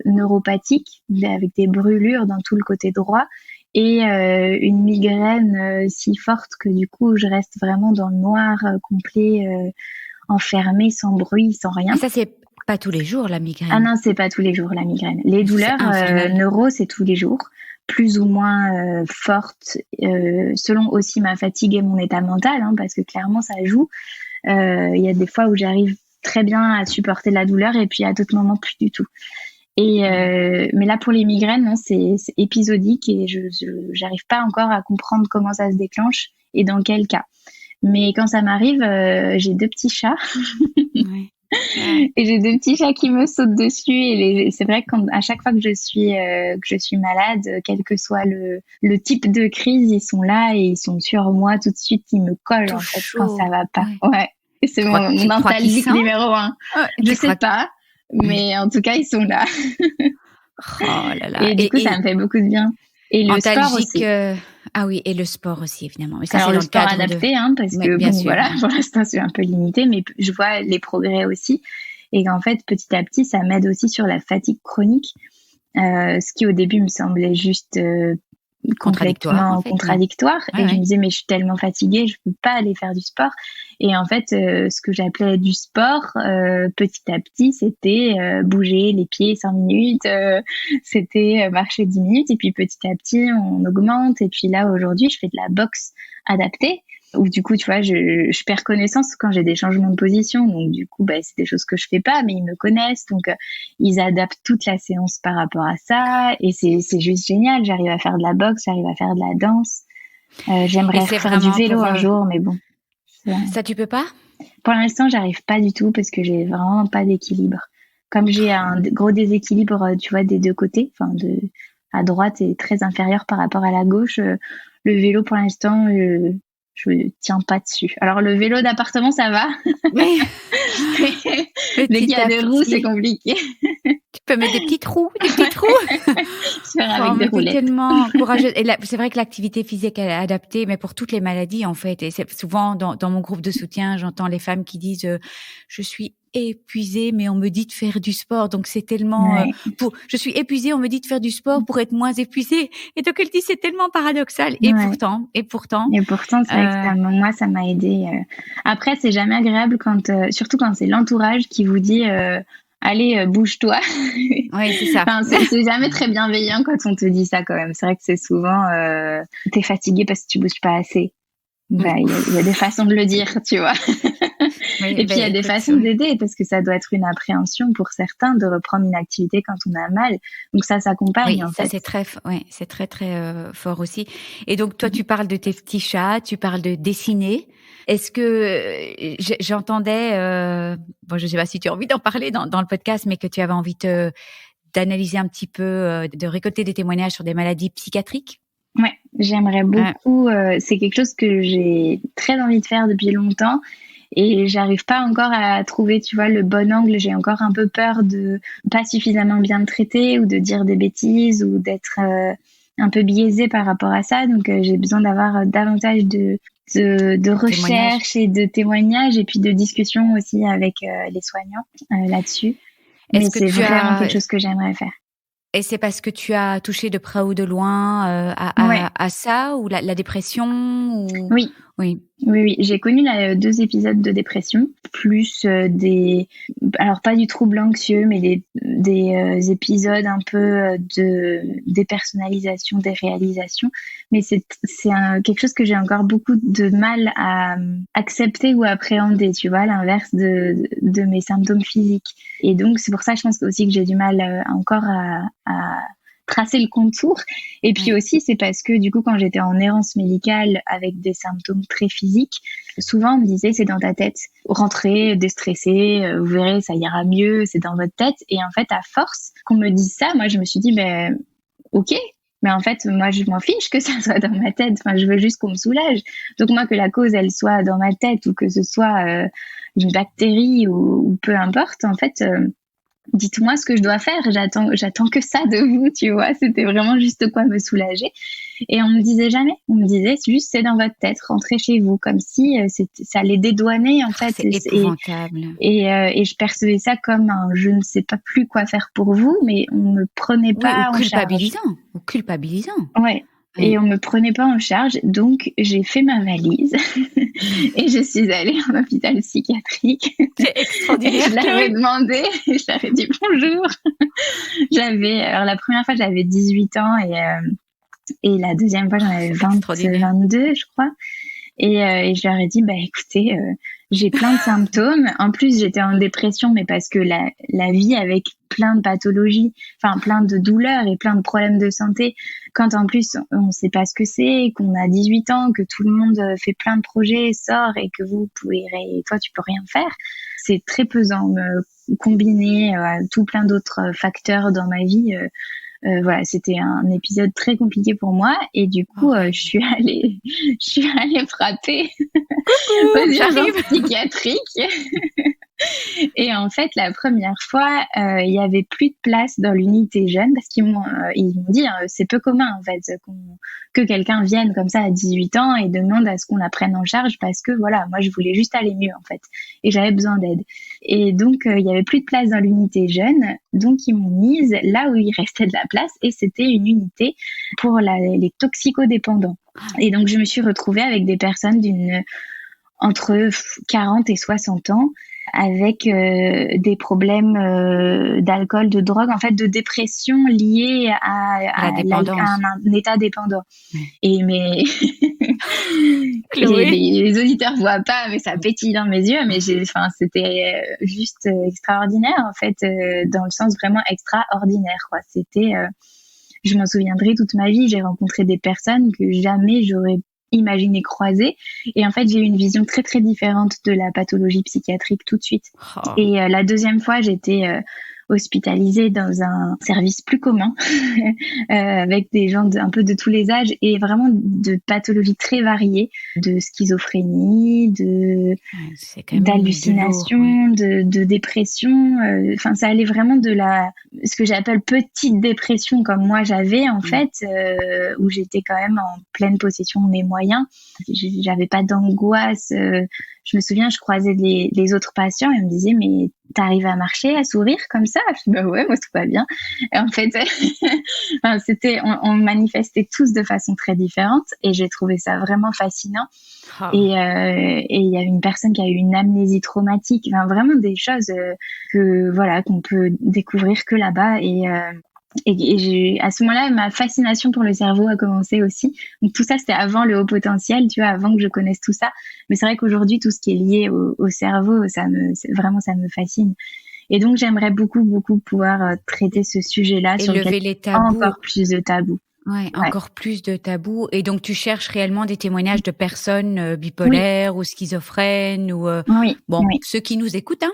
neuropathiques avec des brûlures dans tout le côté droit. Et une migraine si forte que du coup, je reste vraiment dans le noir complet. Enfermée, sans bruit, sans rien. Et ça, c'est pas tous les jours, la migraine? Ah non, c'est pas tous les jours, la migraine. Les douleurs neuro, c'est tous les jours, plus ou moins fortes, selon aussi ma fatigue et mon état mental, hein, parce que clairement, ça joue. Il y a des fois où j'arrive très bien à supporter la douleur et puis à d'autres moments, plus du tout. Mais là, pour les migraines, non, c'est épisodique et je j'arrive pas encore à comprendre comment ça se déclenche et dans quel cas. Mais quand ça m'arrive, j'ai 2 petits chats. Ouais. Et j'ai 2 petits chats qui me sautent dessus. Et c'est vrai qu'à chaque fois que je suis malade, quel que soit le type de crise, ils sont là et ils sont sur moi tout de suite. Ils me collent en fait quand ça va pas. Ouais. Et c'est mon antalgique numéro 1. Je sais pas, mais en tout cas, ils sont là. Oh là là. Et du coup, ça me fait beaucoup de bien. Et le sport aussi. Ah oui, et le sport aussi, évidemment. Mais ça, alors, c'est le sport adapté, parce que bon, voilà, pour l'instant, c'est un peu limité, mais je vois les progrès aussi. Et qu'en fait, petit à petit, ça m'aide aussi sur la fatigue chronique. Ce qui, au début, me semblait juste contradictoire. Et je me disais, mais je suis tellement fatiguée, je peux pas aller faire du sport. Et en fait, ce que j'appelais du sport, petit à petit, c'était bouger les pieds 5 minutes, c'était marcher 10 minutes, et puis petit à petit, on augmente. Et puis là, aujourd'hui, je fais de la boxe adaptée, où du coup, tu vois, je perds connaissance quand j'ai des changements de position. Donc du coup, c'est des choses que je fais pas, mais ils me connaissent. Donc ils adaptent toute la séance par rapport à ça. Et c'est juste génial. J'arrive à faire de la boxe, j'arrive à faire de la danse. J'aimerais faire du vélo un jour, mais bon. Ça, tu peux pas? Pour l'instant, j'arrive pas du tout parce que j'ai vraiment pas d'équilibre. Comme j'ai un gros déséquilibre, tu vois, des 2 côtés, à droite est très inférieur par rapport à la gauche. Le vélo, pour l'instant, je tiens pas dessus. Alors, le vélo d'appartement, ça va. Mais dès qu'il y a des roues, c'est compliqué. Tu peux mettre des petits trous. Avec des roulettes. Tellement courageux. Et là, c'est vrai que l'activité physique est adaptée, mais pour toutes les maladies, en fait. Et c'est souvent dans mon groupe de soutien, j'entends les femmes qui disent je suis épuisée, mais on me dit de faire du sport. Donc c'est tellement je suis épuisée, on me dit de faire du sport pour être moins épuisée. Et donc elle dit c'est tellement paradoxal. Et pourtant, c'est extrêmement. Moi, ça m'a aidé. Après, c'est jamais agréable surtout quand c'est l'entourage qui vous dit allez, bouge-toi. Oui, c'est ça. C'est jamais très bienveillant quand on te dit ça quand même. C'est vrai que c'est souvent t'es fatigué parce que tu bouges pas assez. Il y a des façons de le dire, tu vois. Oui, et puis il y a des façons d'aider parce que ça doit être une appréhension pour certains de reprendre une activité quand on a mal. Donc ça s'accompagne. Oui, ça c'est très fort aussi. Et donc toi tu parles de tes petits chats, tu parles de dessiner. Est-ce que j'entendais, je sais pas si tu as envie d'en parler dans le podcast, mais que tu avais envie d'analyser un petit peu, de récolter des témoignages sur des maladies psychiatriques? Ouais, j'aimerais beaucoup. C'est quelque chose que j'ai très envie de faire depuis longtemps et j'arrive pas encore à trouver, tu vois, le bon angle. J'ai encore un peu peur de pas suffisamment bien me traiter ou de dire des bêtises ou d'être un peu biaisée par rapport à ça. Donc j'ai besoin d'avoir davantage de recherche et de témoignages et puis de discussions aussi avec les soignants là-dessus. Mais c'est vraiment quelque chose que j'aimerais faire. Et c'est parce que tu as touché de près ou de loin à ça, ou la dépression ou... Oui, Oui. Oui, j'ai connu 2 épisodes de dépression, plus alors pas du trouble anxieux, mais des épisodes un peu de dépersonnalisation, déréalisation. Mais c'est quelque chose que j'ai encore beaucoup de mal à accepter ou appréhender, tu vois, à l'inverse de mes symptômes physiques. Et donc c'est pour ça, je pense aussi que j'ai du mal encore à tracer le contour. Et puis aussi, c'est parce que du coup, quand j'étais en errance médicale avec des symptômes très physiques, souvent on me disait c'est dans ta tête. Rentrez, déstressez, vous verrez, ça ira mieux, c'est dans votre tête. Et en fait, à force qu'on me dise ça, moi je me suis dit, ben ok. Mais en fait, moi, je m'en fiche que ça soit dans ma tête. Enfin, je veux juste qu'on me soulage. Donc moi, que la cause, elle soit dans ma tête ou que ce soit une bactérie ou peu importe, en fait, dites-moi ce que je dois faire, j'attends que ça de vous, tu vois. C'était vraiment juste quoi me soulager. Et on me disait jamais, on me disait juste c'est dans votre tête, rentrez chez vous, comme si ça allait dédouaner en fait. C'est épouvantable. Et je percevais ça comme un je ne sais pas plus quoi faire pour vous, mais on me prenait pas en charge. Ou culpabilisant. Ouais. Et on me prenait pas en charge, donc j'ai fait ma valise et je suis allée en hôpital psychiatrique. C'est extraordinaire. Et je leur ai demandé, je leur ai dit bonjour. Alors la première fois j'avais 18 ans et la deuxième fois j'en avais 22 je crois. Et je leur ai dit écoutez, j'ai plein de symptômes. En plus j'étais en dépression, mais parce que la vie avec plein de pathologies, enfin plein de douleurs et plein de problèmes de santé, quand en plus on ne sait pas ce que c'est, qu'on a 18 ans, que tout le monde fait plein de projets, sort et que toi tu peux rien faire, c'est très pesant. Combiné à tout plein d'autres facteurs dans ma vie. Voilà, c'était un épisode très compliqué pour moi et du coup, je suis allée frapper aux urgences psychiatriques. Et en fait, la première fois, il y avait plus de place dans l'unité jeune parce qu'ils m'ont dit c'est peu commun en fait que quelqu'un vienne comme ça à 18 ans et demande à ce qu'on la prenne en charge parce que voilà, moi je voulais juste aller mieux en fait et j'avais besoin d'aide. Et donc il y avait plus de place dans l'unité jeune, donc ils m'ont mise là où il restait de la place et c'était une unité pour les toxicodépendants. Et donc je me suis retrouvée avec des personnes entre 40 et 60 ans avec des problèmes d'alcool, de drogue, en fait de dépression liée à un état dépendant. Et les auditeurs voient pas, mais ça pétille dans mes yeux, mais c'était juste extraordinaire en fait, dans le sens vraiment extraordinaire quoi. C'était je m'en souviendrai toute ma vie, j'ai rencontré des personnes que jamais j'aurais imaginé croiser. Et en fait, j'ai eu une vision très, très différente de la pathologie psychiatrique tout de suite. Et la deuxième fois, j'étais hospitalisée dans un service plus commun avec des gens un peu de tous les âges et vraiment de pathologies très variées, de schizophrénie, d'hallucination, de dépression. Enfin, ça allait vraiment de ce que j'appelle petite dépression comme moi j'avais en fait, où j'étais quand même en pleine possession de mes moyens. J'avais pas d'angoisse. Je me souviens, je croisais les autres patients et on me disait mais t'arrives à marcher, à sourire comme ça? Je dis ouais, moi tout va bien. Et en fait, on manifestait tous de façon très différente et j'ai trouvé ça vraiment fascinant. Et il y a une personne qui a eu une amnésie traumatique, enfin vraiment des choses qu'on peut découvrir que là-bas et à ce moment-là, ma fascination pour le cerveau a commencé aussi. Donc tout ça, c'était avant le haut potentiel, tu vois, avant que je connaisse tout ça. Mais c'est vrai qu'aujourd'hui, tout ce qui est lié au cerveau, ça me fascine. Et donc, j'aimerais beaucoup, beaucoup pouvoir traiter ce sujet-là sur lequel encore plus de tabous. Ouais, encore plus de tabous. Et donc, tu cherches réellement des témoignages de personnes bipolaires ou schizophrènes ou ceux qui nous écoutent, hein.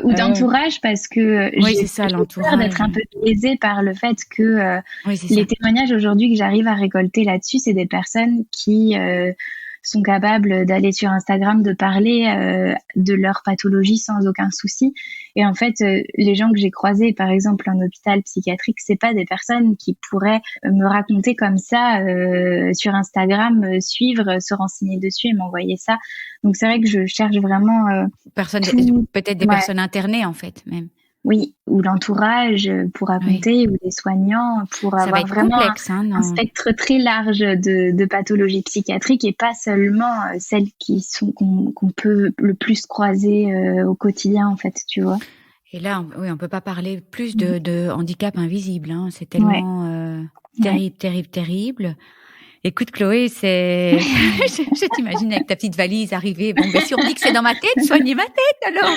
Ou d'entourage, parce que c'est ça, l'entourage. Peur d'être un peu biaisée par le fait que les témoignages aujourd'hui que j'arrive à récolter là-dessus, c'est des personnes qui sont capables d'aller sur Instagram, de parler de leur pathologie sans aucun souci. Et en fait, les gens que j'ai croisés, par exemple, en hôpital psychiatrique, c'est pas des personnes qui pourraient me raconter comme ça sur Instagram, suivre, se renseigner dessus et m'envoyer ça. Donc c'est vrai que je cherche vraiment peut-être des personnes internées en fait même. Oui, ou l'entourage pour raconter, ou les soignants pour Ça va avoir être vraiment complexe, hein, un spectre très large de pathologies psychiatriques et pas seulement celles qu'on peut le plus croiser au quotidien, en fait, tu vois. Et là, on peut pas parler plus de handicap invisible, hein. C'est Ouais. tellement terrible. Écoute, Chloé, je t'imagine avec ta petite valise arriver. Bon, si on me dit que c'est dans ma tête, soignez ma tête alors.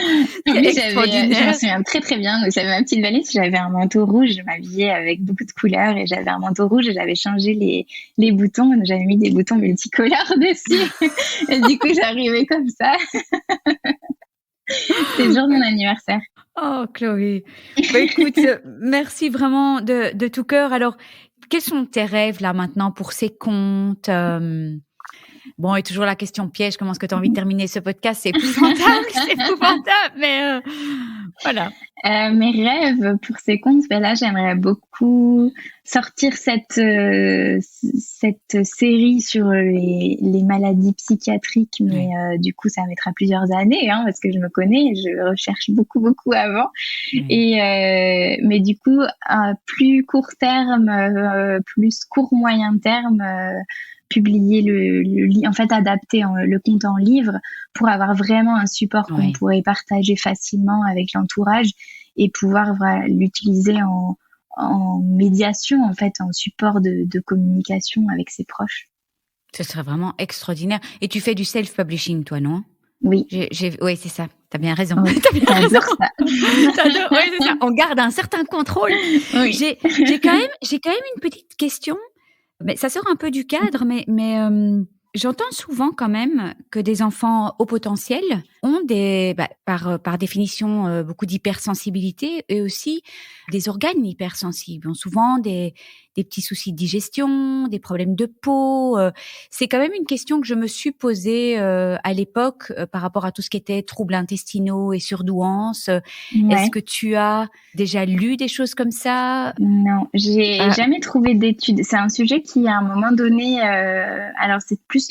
Oui, je m'en souviens très très bien. Donc, j'avais ma petite valise, j'avais un manteau rouge, je m'habillais avec beaucoup de couleurs et j'avais un manteau rouge et j'avais changé les boutons. Donc, j'avais mis des boutons multicolores dessus. Et du coup, j'arrivais comme ça. C'est le jour de mon anniversaire. Oh, Chloé. Écoute, merci vraiment de tout cœur. Alors, quels sont tes rêves là maintenant pour ces comptes Bon, et toujours la question piège, comment est-ce que tu as envie de terminer ce podcast? C'est épouvantable, mais voilà. Mes rêves pour ces comptes, là, j'aimerais beaucoup sortir cette série sur les maladies psychiatriques, mais du coup, ça mettra plusieurs années, hein, parce que je me connais, je recherche beaucoup avant. Et mais du coup, à plus court terme, plus court moyen terme, publier en fait adapter le compte en livre pour avoir vraiment un support qu'on pourrait partager facilement avec l'entourage et pouvoir l'utiliser en médiation, en fait, en support de communication avec ses proches. Ce serait vraiment extraordinaire. Et tu fais du self-publishing, toi, non? Oui. Oui, c'est ça. T'as bien raison. Oui, j'adore ça. Ouais, c'est ça. On garde un certain contrôle. Oui. J'ai quand même une petite question. Mais ça sort un peu du cadre, mais j'entends souvent quand même que des enfants haut potentiel ont par définition beaucoup d'hypersensibilité et aussi des organes hypersensibles, ont souvent des petits soucis de digestion, des problèmes de peau. C'est quand même une question que je me suis posée à l'époque par rapport à tout ce qui était troubles intestinaux et surdouance. Est-ce que tu as déjà lu des choses comme ça? Non, j'ai jamais trouvé d'études. C'est un sujet qui, à un moment donné, alors c'est plus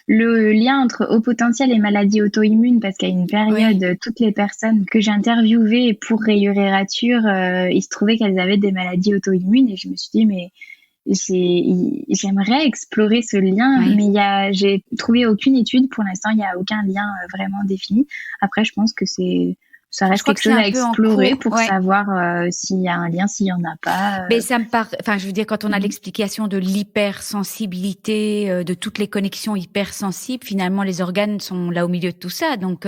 le lien entre haut potentiel et maladies auto-immunes, parce qu'à une période, toutes les personnes que j'ai interviewées pour Rayures et Ratures, il se trouvait qu'elles avaient des maladies auto-immunes et je me suis dit, mais j'aimerais explorer ce lien, mais j'ai trouvé aucune étude. Pour l'instant, il n'y a aucun lien vraiment défini. Après, je pense que ça reste quelque chose à explorer pour savoir s'il y a un lien, s'il y en a pas. Mais ça me je veux dire, quand on a l'explication de l'hypersensibilité, de toutes les connexions hypersensibles, finalement, les organes sont là au milieu de tout ça. Donc,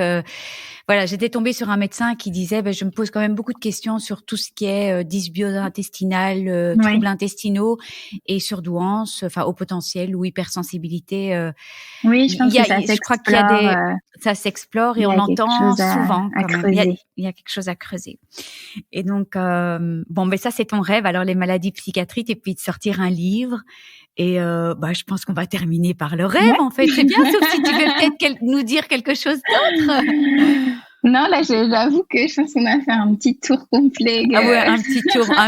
voilà, j'étais tombée sur un médecin qui disait, je me pose quand même beaucoup de questions sur tout ce qui est dysbiose intestinale, troubles intestinaux et surdouance, haut potentiel ou hypersensibilité. Oui, je pense que ça s'explore. Je crois qu'il y a ça s'explore et on l'entend souvent quand même. Il y a quelque chose à creuser. Et donc, ça c'est ton rêve. Alors les maladies psychiatriques et puis de sortir un livre. Et je pense qu'on va terminer par le rêve, en fait. C'est bien, sauf si tu veux peut-être nous dire quelque chose d'autre. Non, là, j'avoue que je pense qu'on a fait un petit tour complet. Ah ouais, un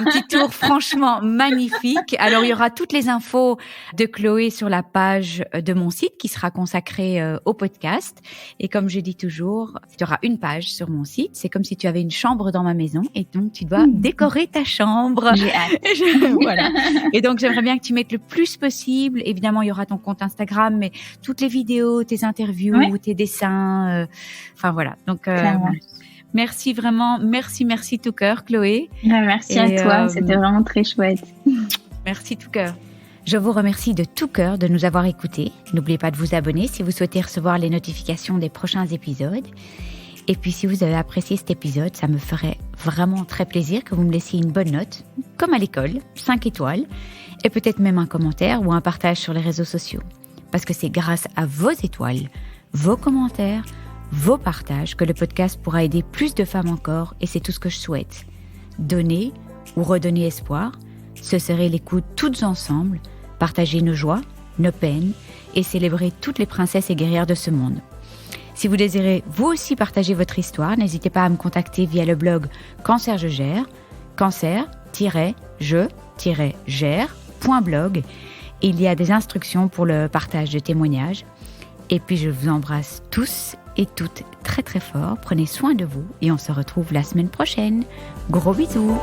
petit tour franchement magnifique. Alors, il y aura toutes les infos de Chloé sur la page de mon site qui sera consacrée au podcast. Et comme je dis toujours, tu auras une page sur mon site. C'est comme si tu avais une chambre dans ma maison et donc tu dois décorer ta chambre. J'ai hâte. Voilà. Et donc, j'aimerais bien que tu mettes le plus possible. Évidemment, il y aura ton compte Instagram, mais toutes les vidéos, tes interviews, tes dessins. Voilà. Donc, merci vraiment, merci tout cœur, Chloé. Merci à toi, c'était vraiment très chouette. Merci tout cœur. Je vous remercie de tout cœur de nous avoir écoutés. N'oubliez pas de vous abonner si vous souhaitez recevoir les notifications des prochains épisodes. Et puis si vous avez apprécié cet épisode, ça me ferait vraiment très plaisir que vous me laissiez une bonne note, comme à l'école, 5 étoiles, et peut-être même un commentaire ou un partage sur les réseaux sociaux. Parce que c'est grâce à vos étoiles, vos commentaires, vos partages que le podcast pourra aider plus de femmes encore, et c'est tout ce que je souhaite. Donner ou redonner espoir, se serrer les coudes toutes ensemble, partager nos joies, nos peines et célébrer toutes les princesses et guerrières de ce monde. Si vous désirez vous aussi partager votre histoire, n'hésitez pas à me contacter via le blog Cancer je gère, cancer-je-gère.blog. Il y a des instructions pour le partage de témoignages. Et puis je vous embrasse tous et toutes très très fort. Prenez soin de vous et on se retrouve la semaine prochaine. Gros bisous.